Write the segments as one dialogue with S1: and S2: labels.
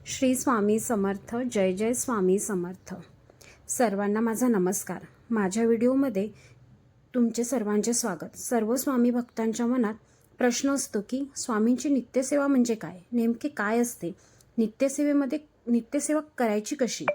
S1: श्री स्वामी समर्थ. जय जय स्वामी समर्थ. सर्वांना माझा नमस्कार. माझ्या व्हिडिओमध्ये तुमचे सर्वांचे स्वागत. सर्व स्वामी भक्तांच्या मनात प्रश्न असतो की स्वामींची नित्यसेवा म्हणजे काय, नेमके काय असते, नित्यसेवा करायची कशी.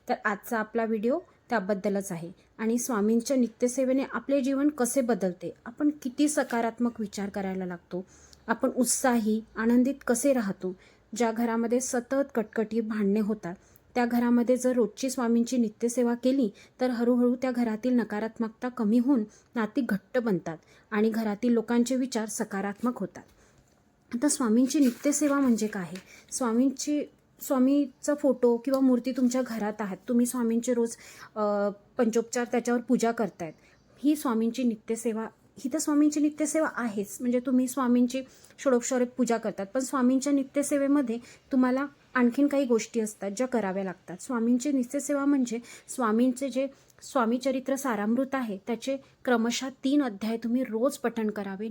S1: तर आजचा आपला व्हिडिओ त्याबद्दलच आहे. आणि स्वामींच्या नित्यसेवेने आपले जीवन कसे बदलते, आपण किती सकारात्मक विचार करायला लागतो, आपण उत्साही आनंदित कसे राहतो. ज्या घरामध्ये सतत कटकटी भांडणे होतात त्या घरामध्ये जर रोजची स्वामींची नित्यसेवा केली तर हळूहळू त्या घरातील नकारात्मकता कमी होऊन नाती घट्ट बनतात आणि घरातील लोकांचे विचार सकारात्मक होतात. आता स्वामींची नित्यसेवा म्हणजे काय? स्वामीचा फोटो किंवा मूर्ती तुमच्या घरात आहेत, तुम्ही स्वामींचे रोज पंचोपचार त्याच्यावर पूजा करतायत, ही स्वामींची नित्यसेवा. ही तर स्वामींची नित्यसेवा आहेच. म्हणजे तुम्ही स्वामींची षोडोपचारिक पूजा करतात, पण स्वामींच्या नित्यसेवेमध्ये तुम्हाला आणखीन काही गोष्टी असतात ज्या कराव्या लागतात. स्वामींची नित्यसेवा म्हणजे स्वामींचे जे स्वामी चरित्र सारामृत आहे त्याचे क्रमशः 3 अध्याय तुम्ही रोज पठण करावे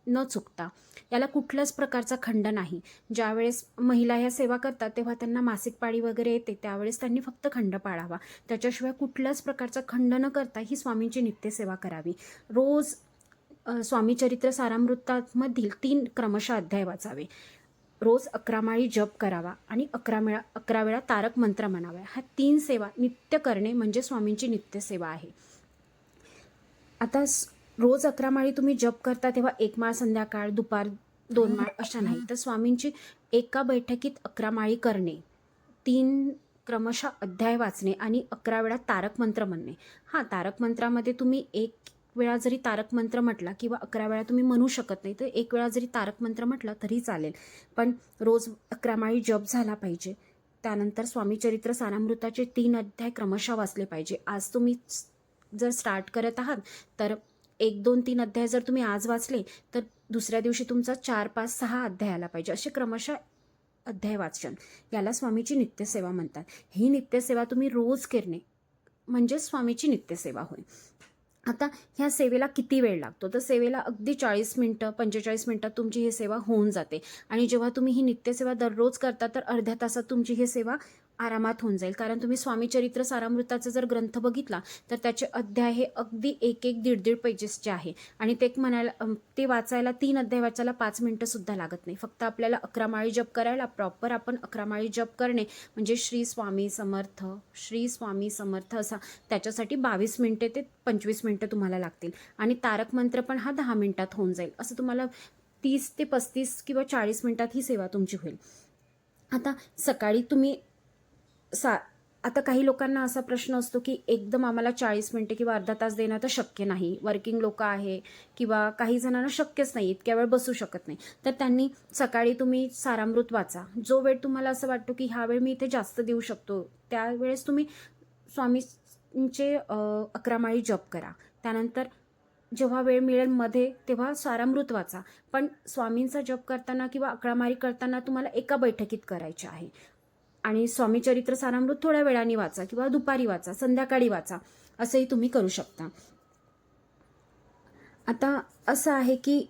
S1: न चुकता. याला कुठल्याच प्रकारचा खंड नाही. ज्यावेळेस महिला ह्या सेवा करतात तेव्हा त्यांना मासिक पाळी वगैरे येते, त्यावेळेस त्यांनी फक्त खंड पाळावा. त्याच्याशिवाय कुठल्याच प्रकारचा खंड न करता ही स्वामींची नित्यसेवा करावी. रोज स्वामी चरित्र सारामृतामधील 3 क्रमशः अध्याय वाचावे. रोज 11 माळी जप करावा आणि 11 वेळा तारक मंत्र म्हणावा. ह्या 3 सेवा नित्य करणे म्हणजे स्वामींची नित्यसेवा आहे. आता रोज 11 माळी तुम्ही जप करता तेव्हा 1 माळ संध्याकाळ, दुपार 2 माळ अशा नाही, तर स्वामींची एका बैठकीत 11 माळी करणे, 3 क्रमशः अध्याय वाचणे आणि 11 वेळा तारक मंत्र म्हणणे. तारक मंत्रामध्ये तुम्ही 1 वेळा जरी तारक मंत्र म्हटला किंवा 11 वेळा तुम्ही म्हणू शकत नाही तर 1 वेळा जरी तारक मंत्र म्हटलं तरी चालेल, पण रोज 11 माळी जप झाला पाहिजे. त्यानंतर स्वामी चरित्र सारामृताचे 3 अध्याय क्रमशः वाचले पाहिजे. आज तुम्ही जर स्टार्ट करत आहात तर 1, 2, 3 अध्याय जर तुम्ही आज वाचले तर दुसऱ्या दिवशी तुमचा 4, 5, 6 अध्याय आला पाहिजे. असे क्रमशः अध्याय वाचन, याला स्वामीची नित्यसेवा म्हणतात. ही नित्यसेवा तुम्ही रोज करणे म्हणजे स्वामीची नित्यसेवा होय. आता ह्या सेवेला किती वेळ लागतो, तर सेवेला अगदी 40 मिनटं 45 मिनटात तुमची ही सेवा होऊन जाते. आणि जेव्हा तुम्ही ही नित्यसेवा दररोज करता तर अर्ध्या तासात तुमची ही सेवा आरामात होऊन जाईल. कारण तुम्ही स्वामी चरित्र सारामृताचा जर ग्रंथ बघितला तर त्याचे अध्याय हे अगदी 1-1, 1.5 पेजेसचे आहे. आणि ते वाचायला 3 अध्याय वाचायला 5 मिनटंसुद्धा लागत नाही. फक्त आपल्याला 11 माळी जप करायला प्रॉपर आपण 11 माळी जप करणे म्हणजे श्री स्वामी समर्थ, श्री स्वामी समर्थ असा, त्याच्यासाठी 22 मिनटे ते 25 मिनटं तुम्हाला लागतील. आणि तारक मंत्र पण 10 मिनटात होऊन जाईल. असं तुम्हाला 30 ते 35 किंवा 40 मिनटात ही सेवा तुमची होईल. आता सकाळी तुम्ही आता काही लोकांना असा प्रश्न असतो की एकदम आम्हाला 40 मिनटे किंवा अर्धा तास देणं तर शक्य नाही, वर्किंग लोक आहे किंवा काही जणांना शक्यच नाही, इतक्या वेळ बसू शकत नाही, तर त्यांनी सकाळी तुम्ही सारामृत वाचा. जो वेळ तुम्हाला असं वाटतो की हा वेळ मी इथे जास्त देऊ शकतो त्यावेळेस तुम्ही स्वामींचे 11 माळी जप करा. त्यानंतर जेव्हा वेळ मिळेल मध्ये तेव्हा सारामृत वाचा. पण स्वामींचा जप करताना किंवा 11 माळी करताना तुम्हाला एका बैठकीत करायचे आहे. आणि स्वामी चरित्र सारामृत थोड्या वेळाने वाचा किंवा दुपारी वाचा, संध्याकाळी वाचा, असंही तुम्ही करू शकता. आता असं आहे की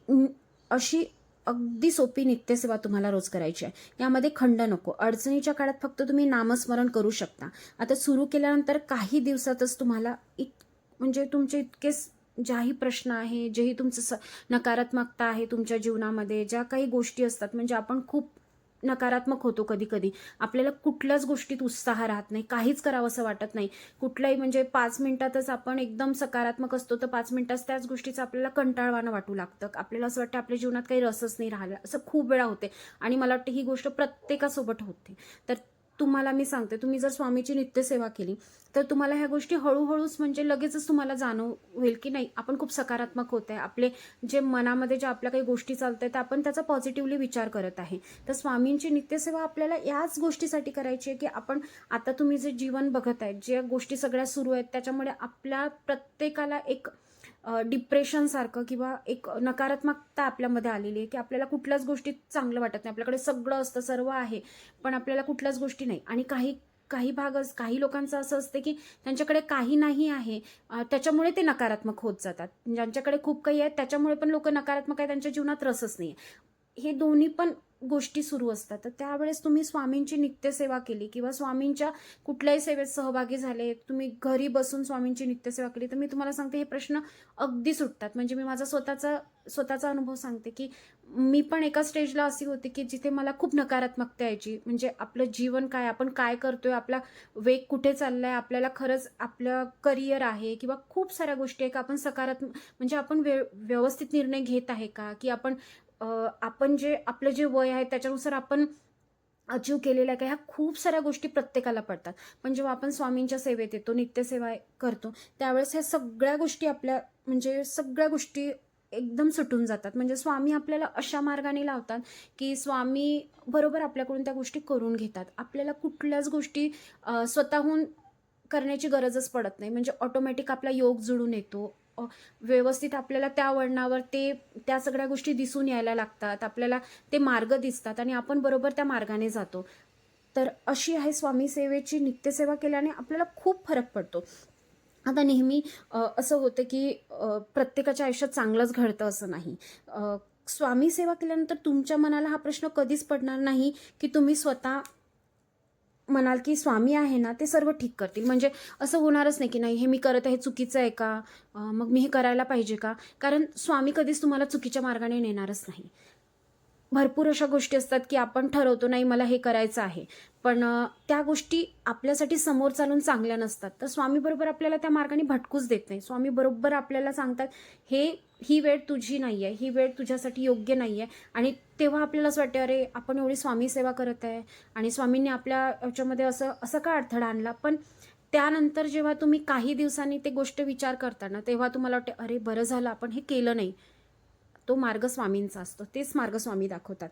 S1: अशी अगदी सोपी नित्यसेवा तुम्हाला रोज करायची आहे. यामध्ये खंड नको. अडचणीच्या काळात फक्त तुम्ही नामस्मरण करू शकता. आता सुरू केल्यानंतर काही दिवसातच तुम्हाला म्हणजे तुमचे इतके ज्याही प्रश्न आहे, जेही तुमचं नकारात्मकता आहे तुमच्या जीवनामध्ये, ज्या काही गोष्टी असतात, म्हणजे आपण खूप नकारात्मक होतो कधी कधी, आपल्याला कुठल्याच गोष्टीत उत्साह राहत नाही, काहीच करावं असं वाटत नाही, कुठल्याही म्हणजे 5 मिनिटातच आपण एकदम सकारात्मक असतो तर 5 मिनिटात त्याच गोष्टीचं आपल्याला कंटाळवाणं वाटू लागतं, आपल्याला असं वाटतं आपल्या जीवनात काही रसच नाही राहिला. असं खूप वेळा होते आणि मला वाटतं ही गोष्ट प्रत्येकासोबत होते. तर तुम्हाला मी सांगते, तुम्ही जर स्वामीची नित्यसेवा केली तर तुम्हाला ह्या गोष्टी हळूहळूच म्हणजे लगेचच तुम्हाला जाणव होईल की नाही आपण खूप सकारात्मक होत आहे, आपले जे मनामध्ये ज्या आपल्या काही गोष्टी चालत आहेत आपण त्याचा पॉझिटिव्हली विचार करत आहे. तर स्वामींची नित्यसेवा आपल्याला याच गोष्टीसाठी करायची आहे की आपण आता तुम्ही जे जीवन बघत आहेत, ज्या गोष्टी सगळ्या सुरू आहेत त्याच्यामुळे आपल्या प्रत्येकाला एक डिप्रेशनसारखं किंवा एक नकारात्मकता आपल्यामध्ये आलेली आहे की आपल्याला कुठल्याच गोष्टीत चांगलं वाटत नाही. आपल्याकडे सगळं असतं, सर्व आहे, पण आपल्याला कुठल्याच गोष्टी नाही. आणि काही लोकांचं असं असते की त्यांच्याकडे काही नाही आहे त्याच्यामुळे ते नकारात्मक होत जातात. ज्यांच्याकडे खूप काही आहे त्याच्यामुळे पण लोक नकारात्मक आहे, त्यांच्या जीवनात रसच नाही. हे दोन्ही पण गोष्टी सुरू असतात. तर त्यावेळेस तुम्ही स्वामींची नित्यसेवा केली किंवा स्वामींच्या कुठल्याही सेवेत सहभागी झाले, तुम्ही घरी बसून स्वामींची नित्यसेवा केली, तर मी तुम्हाला सांगते हे प्रश्न अगदी सुटतात. म्हणजे मी माझा स्वतःचा अनुभव सांगते, की मी पण एका स्टेजला अशी होती, की जिथे मला खूप नकारात्मकता यायची. म्हणजे आपलं जीवन काय, आपण काय करतोय, आपला वेग कुठे चाललाय, आपल्याला खरंच आपलं करिअर आहे किंवा खूप साऱ्या गोष्टी आहे का आपण सकारात्मक म्हणजे आपण व्यवस्थित निर्णय घेत आहे का, की आपण जे आपलं जे वय आहे त्याच्यानुसार आपण अचीव्ह केलेलं आहे का, ह्या खूप साऱ्या गोष्टी प्रत्येकाला पडतात. पण जेव्हा आपण स्वामींच्या सेवेत येतो, नित्यसेवा करतो, त्यावेळेस ह्या सगळ्या गोष्टी म्हणजे सगळ्या गोष्टी एकदम सुटून जातात. म्हणजे स्वामी आपल्याला अशा मार्गाने लावतात, की स्वामी बरोबर आपल्याकडून त्या गोष्टी करून घेतात. आपल्याला कुठल्याच गोष्टी स्वतःहून करण्याची गरजच पडत नाही. म्हणजे ऑटोमॅटिक आपला योग जुळून येतो. व्यवस्थित आपल्याला त्या वळणावर त्या सगळ्या गोष्टी दिसून यायला लागतात. आपल्याला ते मार्ग दिसतात आणि आपण बरोबर त्या मार्गाने जातो. तर अशी आहे स्वामी सेवेची नित्यसेवा केल्याने आपल्याला खूप फरक पडतो. आता नेहमी असं होतं की प्रत्येकाच्या आयुष्यात चांगलंच घडतं असं नाही. स्वामी सेवा केल्यानंतर तुमच्या मनाला हा प्रश्न कधीच पडणार नाही की तुम्ही स्वतः म्हणाल की स्वामी आहे ना ते सर्व ठीक करतील. म्हणजे असं होणारच नाही की नाही हे मी करत आहे चुकीचं आहे का, मग मी हे करायला पाहिजे का. कारण स्वामी कधीच तुम्हाला चुकीच्या मार्गाने नेणारच नाही. भरपूर अशा गोष्टी असतात की आपण ठरवतो नाही मला हे करायचं आहे, पण त्या गोष्टी आपल्यासाठी समोर चालून चांगल्या नसतात. तर स्वामी बरोबर आपल्याला त्या मार्गाने भटकूच देत नाही. स्वामी बरोबर आपल्याला सांगतात ही वेळ तुझी नाही आहे, ही वेळ तुझ्यासाठी योग्य नाही आहे. आणि तेव्हा आपल्याला असं वाटते अरे आपण एवढी स्वामी सेवा करत आहे आणि स्वामींनी आपल्या याच्यामध्ये असं असं का अडथळा आणला. पण त्यानंतर जेव्हा तुम्ही काही दिवसांनी ते गोष्ट विचार करता तेव्हा तुम्हाला वाटते अरे बरं झालं आपण हे केलं नाही. तो मार्ग स्वामींचा असतो. तेच मार्ग स्वामी दाखवतात.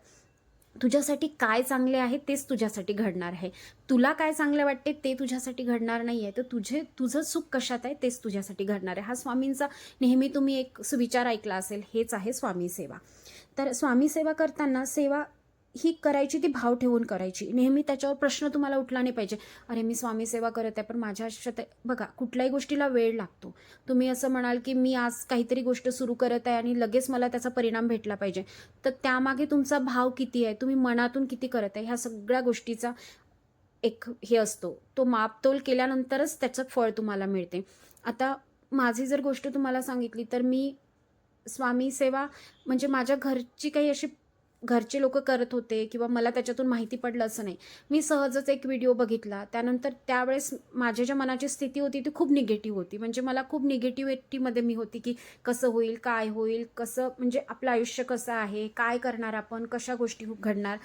S1: तुझ्यासाठी काय चांगले आहे तेच तुझ्यासाठी घडणार आहे. तुला काय चांगले वाटते ते तुझ्यासाठी घडणार नाही आहे. तर तुझं सुख कशात आहे तेच तुझ्यासाठी घडणार आहे. हा स्वामींचा नेहमी तुम्ही एक सुविचार ऐकला असेल. हेच आहे स्वामी सेवा. तर स्वामी सेवा करताना सेवा ही करायची ती भाव ठेवून करायची. नेहमी त्याच्यावर प्रश्न तुम्हाला उठला नाही पाहिजे. अरे मी स्वामी सेवा करत आहे पण माझ्या आयुष्यात बघा कुठल्याही गोष्टीला वेळ लागतो. तुम्ही असं म्हणाल की मी आज काहीतरी गोष्ट सुरू करत आहे आणि लगेच मला त्याचा परिणाम भेटला पाहिजे. तर त्यामागे तुमचा भाव किती आहे, तुम्ही मनातून किती करत आहे, ह्या सगळ्या गोष्टीचा एक हे असतो. तो मापतोल केल्यानंतरच त्याचं फळ तुम्हाला मिळते. आता माझी जर गोष्ट तुम्हाला सांगितली तर मी स्वामी सेवा म्हणजे माझ्या घरची काही अशी घरचे लोक करत होते किंवा मला त्याच्यातून माहिती पडलं असं नाही. मी सहजच एक व्हिडिओ बघितला. त्यानंतर त्यावेळेस माझ्या ज्या मनाची स्थिती होती ती खूप निगेटिव्ह होती. म्हणजे मला खूप निगेटिव्हिटीमध्ये मी होती की कसं होईल, काय होईल, कसं म्हणजे आपलं आयुष्य कसं आहे, काय करणार आपण, कशा गोष्टी घडणार.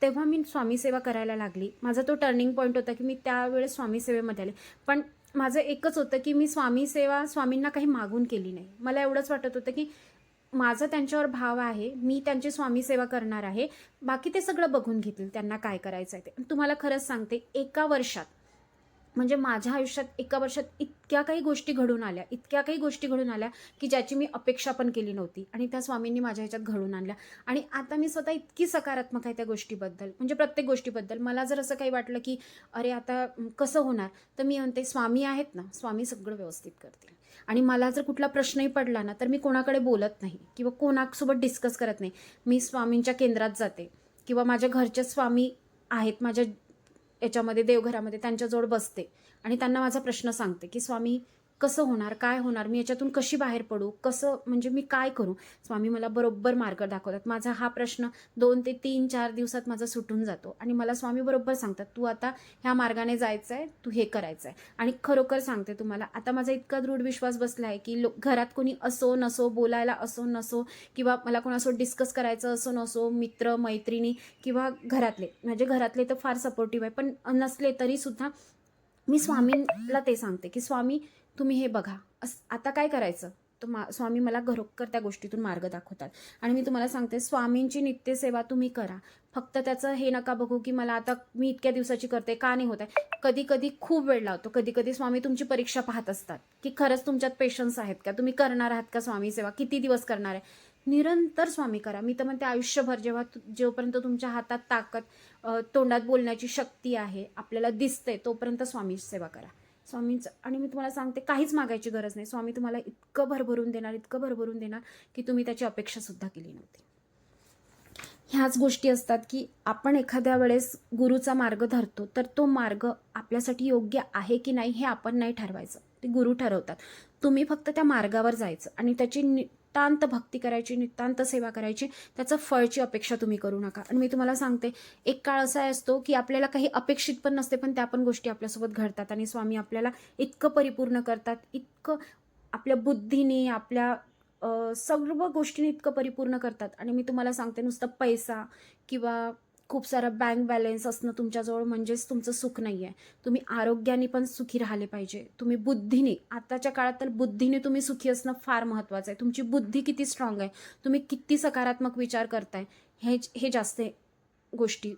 S1: तेव्हा मी स्वामी सेवा करायला लागली. माझा तो टर्निंग पॉईंट होता की मी त्यावेळेस स्वामी सेवेमध्ये आले. पण माझं एकच होतं की मी स्वामी सेवा स्वामींना काही मागून केली नाही. मला एवढंच वाटत होतं की माझा त्यांच्यावर भाव आहे, मी त्यांची स्वामी सेवा करणार आहे, बाकी ते सगळं बघून घेतील त्यांना काय करायचं आहे ते. तुम्हाला खरंच सांगते एका वर्षात म्हणजे माझ्या आयुष्यात एका वर्षात इतक्या काही गोष्टी घडून आल्या की ज्याची मी अपेक्षा पण केली नव्हती आणि त्या स्वामींनी माझ्या ह्याच्यात घडून आणल्या. आणि आता मी स्वतः इतकी सकारात्मक आहे त्या गोष्टीबद्दल. म्हणजे प्रत्येक गोष्टीबद्दल मला जर असं काही वाटलं की अरे आता कसं होणार, तर मी म्हणते स्वामी आहेत ना, स्वामी सगळं व्यवस्थित करतील. आणि मला जर कुठला प्रश्नही पडला ना तर मी कोणाकडे बोलत नाही किंवा कोणासोबत डिस्कस करत नाही. मी स्वामींच्या केंद्रात जाते किंवा माझ्या घरचे स्वामी आहेत माझ्या याच्यामध्ये देवघरामध्ये त्यांच्याजवळ बसते आणि त्यांना माझा प्रश्न सांगते की स्वामी कसं होणार, काय होणार, मी याच्यातून कशी बाहेर पडू, कसं म्हणजे मी काय करू. स्वामी मला बरोबर मार्ग दाखवतात. माझा हा प्रश्न 2 ते 3-4 दिवसात माझा सुटून जातो आणि मला स्वामी बरोबर सांगतात तू आता ह्या मार्गाने जायचं आहे, तू हे करायचं आहे. आणि खरोखर सांगते तुम्हाला आता माझा इतका दृढ विश्वास बसला आहे की घरात कोणी असो नसो, बोलायला असो नसो किंवा मला कोणासोबत डिस्कस करायचं असो नसो, मित्र मैत्रिणी किंवा घरातले तर फार सपोर्टिव्ह आहे, पण नसले तरीसुद्धा मी स्वामींना ते सांगते की स्वामी तुम्ही हे बघा आता काय करायचं. तर स्वामी मला घरोघर त्या गोष्टीतून मार्ग दाखवतात. आणि मी तुम्हाला सांगते स्वामींची नित्यसेवा तुम्ही करा. फक्त त्याचं हे नका बघू की मला आता मी इतक्या दिवसाची करते का नाही होत आहे. कधी कधी खूप वेळ लावतो. कधी कधी स्वामी तुमची परीक्षा पाहत असतात की खरंच तुमच्यात पेशन्स आहेत का, तुम्ही करणार आहात का स्वामी सेवा, किती दिवस करणार आहे. निरंतर स्वामी करा. मी तर म्हणते आयुष्यभर जोपर्यंत तुमच्या हातात ताकद तोंडात बोलण्याची शक्ती आहे, आपल्याला दिसते, तोपर्यंत स्वामी सेवा करा. स्वामींचं आणि मी तुम्हाला सांगते काहीच मागायची गरज नाही. स्वामी तुम्हाला इतकं भरभरून देणार की तुम्ही त्याची अपेक्षा सुद्धा केली नव्हती. ह्याच गोष्टी असतात की आपण एखाद्या वेळेस गुरुचा मार्ग धरतो, तर तो मार्ग आपल्यासाठी योग्य आहे की नाही हे आपण नाही ठरवायचं, ते गुरु ठरवतात. तुम्ही फक्त त्या मार्गावर जायचं आणि त्याची नितांत भक्ती करायची, नितांत सेवा करायची. त्याचं फळची अपेक्षा तुम्ही करू नका. आणि मी तुम्हाला सांगते, एक काळ असा असतो की आपल्याला काही अपेक्षित पण नसते, पण त्या पण गोष्टी आपल्यासोबत घडतात आणि स्वामी आपल्याला इतकं परिपूर्ण करतात, इतकं आपल्या बुद्धीने, आपल्या सर्व गोष्टींनी इतकं परिपूर्ण करतात. आणि मी तुम्हाला सांगते, नुसतं पैसा किंवा खूप सारा बँक बॅलन्स असणं तुमच्याजवळ म्हणजेच तुमचं सुख नाही आहे. तुम्ही आरोग्याने पण सुखी राहिले पाहिजे. तुम्ही बुद्धीने, आताच्या काळात तर बुद्धीने तुम्ही सुखी असणं फार महत्त्वाचं आहे. तुमची बुद्धी किती स्ट्रॉंग आहे, तुम्ही किती सकारात्मक विचार करताय, हे जास्त गोष्टी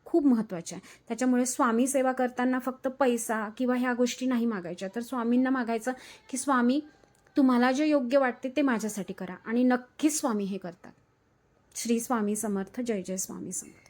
S1: खूप महत्त्वाच्या आहे. त्याच्यामुळे स्वामी सेवा करताना फक्त पैसा किंवा ह्या गोष्टी नाही मागायच्या, तर स्वामींना मागायचं की स्वामी, तुम्हाला जे योग्य वाटते ते माझ्यासाठी करा. आणि नक्कीच स्वामी हे करतात. श्री स्वामी समर्थ. जय जय स्वामी समर्थ.